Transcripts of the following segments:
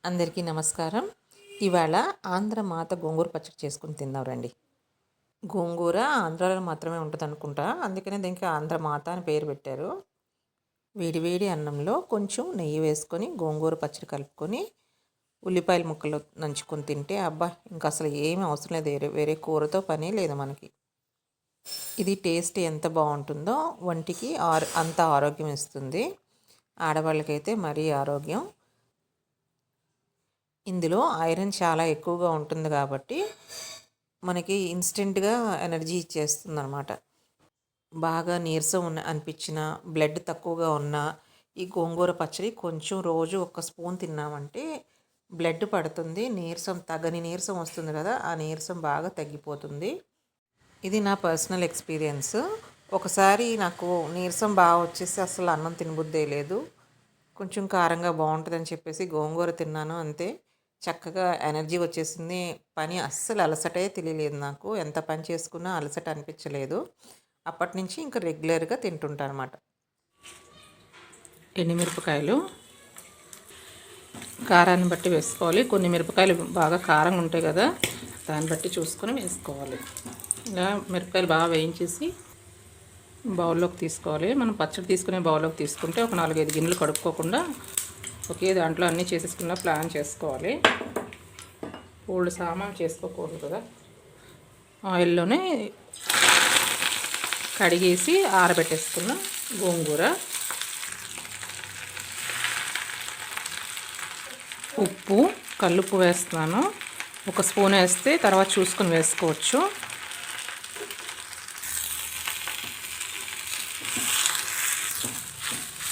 అందరికీ నమస్కారం. ఇవాళ ఆంధ్ర మాత గోంగూర పచ్చడి చేసుకొని తిందాం రండి. గోంగూర ఆంధ్రాలో మాత్రమే ఉంటుంది అనుకుంటా, అందుకనే దీనికి ఆంధ్ర మాత అని పేరు పెట్టారు. వేడి వేడి అన్నంలో కొంచెం నెయ్యి వేసుకొని గోంగూర పచ్చడి కలుపుకొని ఉల్లిపాయల ముక్కలు నంచుకొని తింటే అబ్బా, ఇంకా అసలు ఏమీ అవసరం లేదు, వేరే కూరతో పని లేదు మనకి. ఇది టేస్ట్ ఎంత బాగుంటుందో, వంటికి అంత ఆరోగ్యం ఇస్తుంది. ఆడవాళ్ళకైతే మరీ ఆరోగ్యం. ఇందులో ఐరన్ చాలా ఎక్కువగా ఉంటుంది కాబట్టి మనకి ఇన్స్టెంట్గా ఎనర్జీ ఇచ్చేస్తుంది అనమాట. బాగా నీరసం అనిపించిన, బ్లడ్ తక్కువగా ఉన్న ఈ గోంగూర పచ్చడి కొంచెం రోజు ఒక స్పూన్ తిన్నామంటే బ్లడ్ పడుతుంది. తగని నీరసం వస్తుంది కదా, ఆ నీరసం బాగా తగ్గిపోతుంది. ఇది నా పర్సనల్ ఎక్స్పీరియన్స్. ఒకసారి నాకు నీరసం బాగా వచ్చేసి అసలు అన్నం తినబుద్దే లేదు. కొంచెం కారంగా బాగుంటుందని చెప్పేసి గోంగూర తిన్నాను, అంతే. చక్కగా ఎనర్జీ వచ్చేసింది. పని అస్సలు అలసటే తెలియలేదు నాకు. ఎంత పని చేసుకున్నా అలసట అనిపించలేదు. అప్పటి నుంచి ఇంకా రెగ్యులర్గా తింటుంటాను అనమాట. ఎండుమిరపకాయలు కారాన్ని బట్టి వేసుకోవాలి. కొన్ని మిరపకాయలు బాగా కారంగా ఉంటాయి కదా, దాన్ని బట్టి చూసుకొని వేసుకోవాలి. ఇలా మిరపకాయలు బాగా వేయించేసి బౌల్లోకి తీసుకోవాలి. మనం పచ్చడి తీసుకునే బౌల్లోకి తీసుకుంటే ఒక 4-5 గిన్నెలు కడుక్కోకుండా ఒకే దాంట్లో అన్నీ చేసేసుకున్న ప్లాన్ చేసుకోవాలి. ఓల్డ్ సామాన్ చేసుకోకూడదు కదా. ఆయిల్లోనే కడిగేసి ఆరబెట్టేసుకున్న గోంగూర, ఉప్పు, కల్లుప్పు వేస్తున్నాను. 1 స్పూన్ వేస్తే తర్వాత చూసుకొని వేసుకోవచ్చు.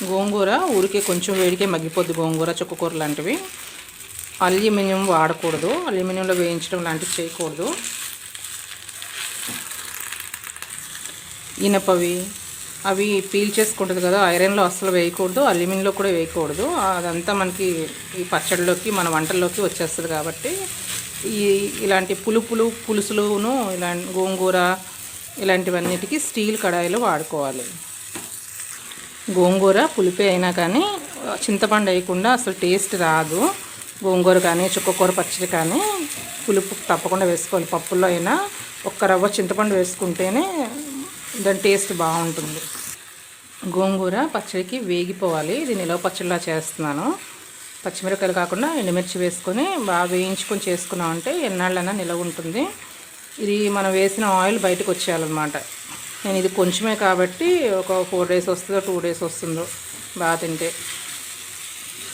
గోంగూర ఊరికే కొంచెం వేడికే మగ్గిపోద్ది. గోంగూర, చుక్కకూర లాంటివి అల్యూమినియం వాడకూడదు. అల్యూమినియంలో వేయించడం లాంటివి చేయకూడదు. ఇనపవి అవి పీల్ చేసుకుంటుంది కదా, ఐరన్లో అస్సలు వేయకూడదు, అల్యూమినియంలో కూడా వేయకూడదు. అదంతా మనకి ఈ పచ్చడిలోకి, మన వంటల్లోకి వచ్చేస్తుంది కాబట్టి ఇలాంటి పులుసులును, ఇలాంటి గోంగూర ఇలాంటివన్నిటికీ స్టీల్ కడాయిలో వాడుకోవాలి. గోంగూర పులిపే అయినా కానీ చింతపండు వేయకుండా అసలు టేస్ట్ రాదు. గోంగూర కానీ చుక్కకూర పచ్చడి కానీ పులుపు తప్పకుండా వేసుకోవాలి. పప్పుల్లో అయినా 1 రవ్వ చింతపండు వేసుకుంటేనే దాని టేస్ట్ బాగుంటుంది. గోంగూర పచ్చడికి వేగిపోవాలి. ఇది నిలవ పచ్చడిలా చేస్తున్నాను. పచ్చిమిరపకాయలు కాకుండా ఎండుమిర్చి వేసుకొని బాగా వేయించుకొని చేసుకున్నామంటే ఎన్నాళ్ళైనా నిలవ ఉంటుంది. ఇది మనం వేసిన ఆయిల్ బయటకు వచ్చేయాలన్నమాట. నేను ఇది కొంచెమే కాబట్టి ఒక 4 days వస్తుందో 2 days వస్తుందో బాగా తింటే.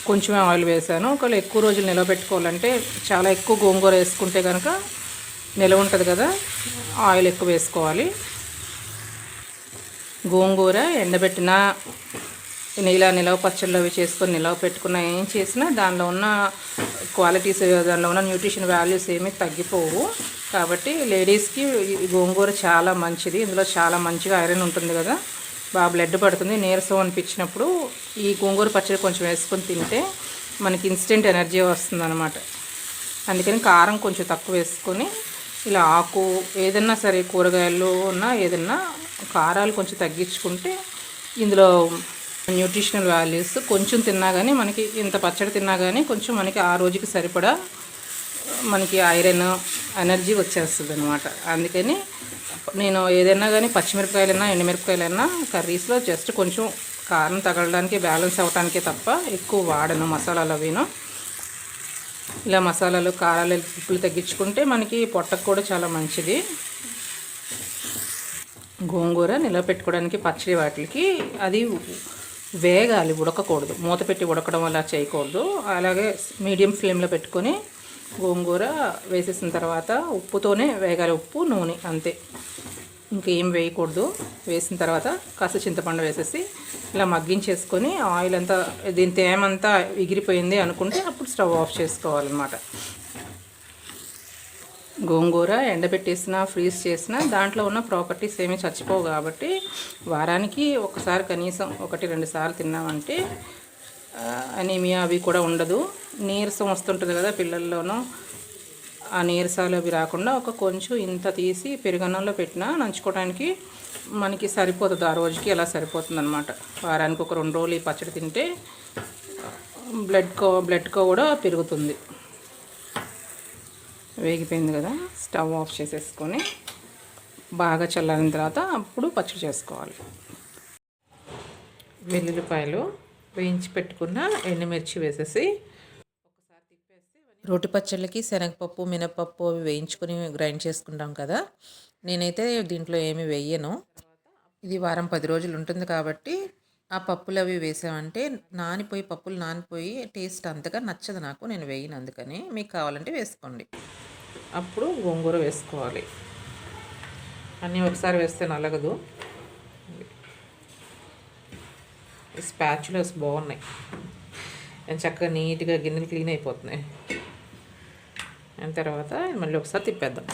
కొంచెమే ఆయిల్ వేసాను. ఒకవేళ ఎక్కువ రోజులు నిలబెట్టుకోవాలంటే చాలా ఎక్కువ గోంగూర వేసుకుంటే కనుక నిలవ ఉంటుంది కదా, ఆయిల్ ఎక్కువ వేసుకోవాలి. గోంగూర ఎండబెట్టిన ఇలా నిలవ పచ్చళ్ళు అవి చేసుకొని నిలవ పెట్టుకున్న ఏం చేసినా దానిలో ఉన్న క్వాలిటీస్, దానిలో ఉన్న న్యూట్రిషన్ వాల్యూస్ ఏమీ తగ్గిపోవు. కాబట్టి లేడీస్కి గోంగూర చాలా మంచిది. ఇందులో చాలా మంచిగా ఐరన్ ఉంటుంది కదా, బాగా బ్లడ్ పడుతుంది. నీరసం అనిపించినప్పుడు ఈ గోంగూర పచ్చడి కొంచెం వేసుకొని తింటే మనకి ఇన్స్టెంట్ ఎనర్జీ వస్తుంది అనమాట. అందుకని కారం కొంచెం తక్కువ వేసుకొని ఇలా ఆకు ఏదన్నా సరే కూరగాయలు ఉన్న ఏదన్నా కారాలు కొంచెం తగ్గించుకుంటే ఇందులో న్యూట్రిషనల్ వాల్యూస్ కొంచెం తిన్నా కానీ మనకి, ఇంత పచ్చడి తిన్నా కానీ కొంచెం మనకి ఆ రోజుకి సరిపడా మనకి ఐరన్ ఎనర్జీ వచ్చేస్తుంది అనమాట. అందుకని నేను ఏదైనా కానీ పచ్చిమిరపకాయలైనా ఎండుమిరపకాయలైనా కర్రీస్లో జస్ట్ కొంచెం కారం తగలడానికి, బ్యాలెన్స్ అవ్వడానికే తప్ప ఎక్కువ వాడను మసాలాలు అవిను. ఇలా మసాలాలు, కారాలు, ఉప్పులు తగ్గించుకుంటే మనకి పొట్టకు కూడా చాలా మంచిది. గోంగూర నిలవ పెట్టుకోవడానికి పచ్చడి వాటికి అది వేగాలి, ఉడకకూడదు. మూత పెట్టి ఉడకడం అలా చేయకూడదు. అలాగే మీడియం ఫ్లేమ్లో పెట్టుకొని గోంగూర వేసేసిన తర్వాత ఉప్పుతోనే వేగాలి. ఉప్పు, నూనె అంతే, ఇంకేం వేయకూడదు. వేసిన తర్వాత కాస్త చింతపండు వేసేసి ఇలా మగ్గించేసుకొని ఆయిల్ అంతా, దీని తేమంతా ఎగిరిపోయింది అనుకుంటే అప్పుడు స్టవ్ ఆఫ్ చేసుకోవాలన్నమాట. గోంగూర ఎండబెట్టేసిన, ఫ్రీజ్ చేసిన దాంట్లో ఉన్న ప్రాపర్టీస్ ఏమీ చచ్చిపోవు కాబట్టి వారానికి ఒకసారి కనీసం 1-2 సార్లు తిన్నామంటే అనీమియా అవి కూడా ఉండదు. నీరసం వస్తుంటుంది కదా పిల్లల్లోనూ, ఆ నీరసాలు అవి రాకుండా కొంచెం ఇంత తీసి పెరుగన్నంలో పెట్టినా నంచుకోవడానికి మనకి సరిపోతుంది. ఆ రోజుకి అలా సరిపోతుంది అనమాట. వారానికి 1-2 రోజులు ఈ పచ్చడి తింటే బ్లడ్ కూడా పెరుగుతుంది. వేగిపోయింది కదా, స్టవ్ ఆఫ్ చేసేసుకొని బాగా చల్లారిన తర్వాత అప్పుడు పచ్చడి చేసుకోవాలి. వెల్లుల్లిపాయలు వేయించి పెట్టుకున్న ఎండుమిర్చి వేసేసి ఒకసారి తిప్పేసి, రోటి పచ్చళ్ళకి శనగపప్పు మినపప్పు అవి వేయించుకొని గ్రైండ్ చేసుకుంటాం కదా, నేనైతే దీంట్లో ఏమి వేయను. ఇది వారం 10 రోజులు ఉంటుంది కాబట్టి ఆ పప్పులు అవి వేసామంటే పప్పులు నానిపోయి టేస్ట్ అంతగా నచ్చదు నాకు, నేను వేయను. అందుకని మీకు కావాలంటే వేసుకోండి. అప్పుడు గోంగూర వేసుకోవాలి. అన్నీ ఒకసారి వేస్తే నలగదు. స్పాచులర్స్ బాగున్నాయి, నేను చక్కగా నీట్గా గిన్నెలు క్లీన్ అయిపోతున్నాయి. దాని తర్వాత మళ్ళీ ఒకసారి తిప్పేద్దాం.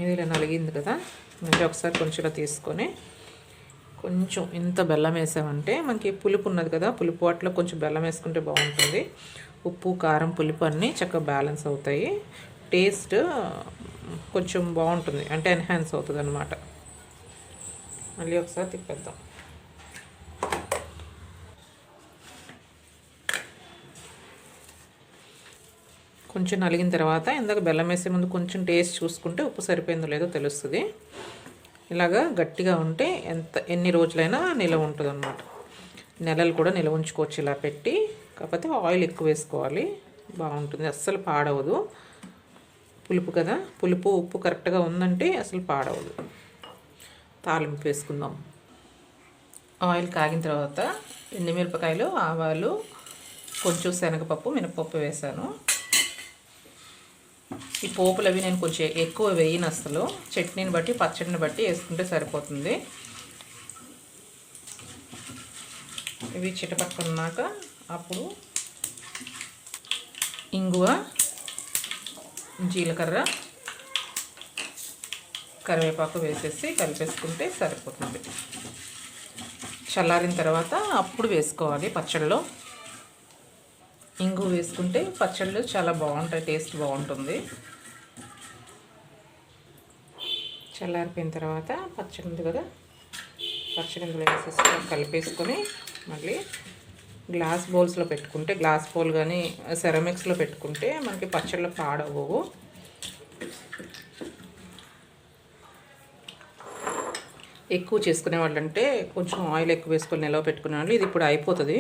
ఇది ఇలా నలిగింది కదా, మళ్ళీ ఒకసారి కొంచెం తీసుకొని కొంచెం ఇంత బెల్లం వేసామంటే మనకి పులుపు ఉన్నది కదా, పులుపు వాటిలో కొంచెం బెల్లం వేసుకుంటే బాగుంటుంది. ఉప్పు కారం పులుపు అన్నీ చక్కగా బ్యాలెన్స్ అవుతాయి. టేస్ట్ కొంచెం బాగుంటుంది, అంటే ఎన్హాన్స్ అవుతుంది అన్నమాట. మళ్ళీ ఒకసారి తిప్పేద్దాం. కొంచెం నలిగిన తర్వాత ఇందాక బెల్లం వేసే ముందు కొంచెం టేస్ట్ చూసుకుంటే ఉప్పు సరిపోయిందో లేదో తెలుస్తుంది. ఇలాగా గట్టిగా ఉంటే ఎన్ని రోజులైనా నిల్వ ఉంటుంది అన్నమాట. నెలలు కూడా నిల్వ ఉంచుకోవచ్చు ఇలా పెట్టి. కాకపోతే ఆయిల్ ఎక్కువ వేసుకోవాలి, బాగుంటుంది, అస్సలు పాడవదు. పులుపు కదా, పులుపు ఉప్పు కరెక్ట్గా ఉందంటే అసలు పాడవదు. తాలింపు వేసుకుందాం. ఆయిల్ కాగిన తర్వాత ఎండుమిరపకాయలు, ఆవాలు, కొంచెం శనగపప్పు మినపప్పు వేసాను. ఈ పోపులు అవి నేను కొంచెం ఎక్కువ వేయను, అసలు చట్నీని బట్టి పచ్చడిని బట్టి వేసుకుంటే సరిపోతుంది. ఇవి చిటపట్టుకున్నాక అప్పుడు ఇంగువ, జీలకర్ర, కరివేపాకు వేసేసి కలిపేసుకుంటే సరిపోతుంది. చల్లారిన తర్వాత అప్పుడు వేసుకోవాలి పచ్చడిలో. ఇంగు వేసుకుంటే పచ్చళ్ళు చాలా బాగుంటాయి, టేస్ట్ బాగుంటుంది. చల్లారిపోయిన తర్వాత పచ్చడి ఉంది కదా, పచ్చడి ఇందులో వేసేసి కలిపేసుకొని మళ్ళీ గ్లాస్ బౌల్స్లో పెట్టుకుంటే, గ్లాస్ బౌల్ కానీ సెరామిక్స్లో పెట్టుకుంటే మనకి పచ్చళ్ళు పాడవు. ఎక్కువ చేసుకునే వాళ్ళంటే కొంచెం ఆయిల్ ఎక్కువ వేసుకొని నిలవ పెట్టుకునే వాళ్ళు. ఇది ఇప్పుడు అయిపోతుంది,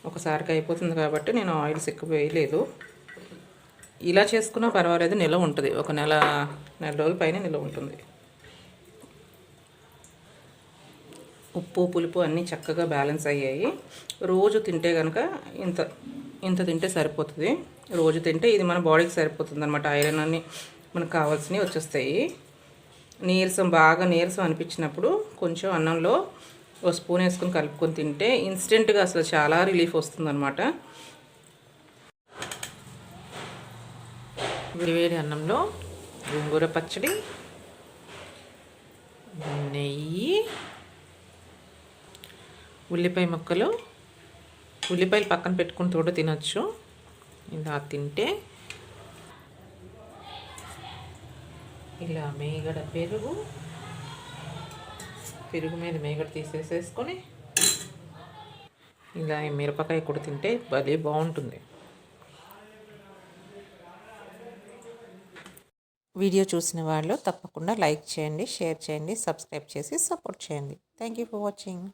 ఒకసారికి అయిపోతుంది కాబట్టి నేను ఆయిల్స్ ఎక్కువ వేయలేదు. ఇలా చేసుకున్నా పర్వాలేదు, నిలవ ఉంటుంది. ఒక నెల రోజుల పైన నిలవ ఉంటుంది. ఉప్పు పులుపు అన్నీ చక్కగా బ్యాలెన్స్ అయ్యాయి. రోజు తింటే కనుక ఇంత తింటే సరిపోతుంది. రోజు తింటే ఇది మన బాడీకి సరిపోతుంది అనమాట. ఐరన్ అన్నీ మనకు కావాల్సినవి వచ్చేస్తాయి. బాగా నీరసం అనిపించినప్పుడు కొంచెం అన్నంలో ఒక స్పూన్ వేసుకొని కలుపుకొని తింటే ఇన్స్టెంట్గా అసలు చాలా రిలీఫ్ వస్తుందన్నమాట. వేడి అన్నంలో గోంగూర పచ్చడి, నెయ్యి, ఉల్లిపాయ ముక్కలు, ఉల్లిపాయలు పక్కన పెట్టుకుని తోట తినచ్చు. ఇలా తింటే ఇలా మేగడ పెరుగు మీద మేగడ తీసేసుకొని ఇలా మిరపకాయ కూడా తింటే భలే బాగుంటుంది. వీడియో చూసిన వాళ్ళు తప్పకుండా లైక్ చేయండి, షేర్ చేయండి, సబ్స్క్రైబ్ చేసి సపోర్ట్ చేయండి. Thank you for watching.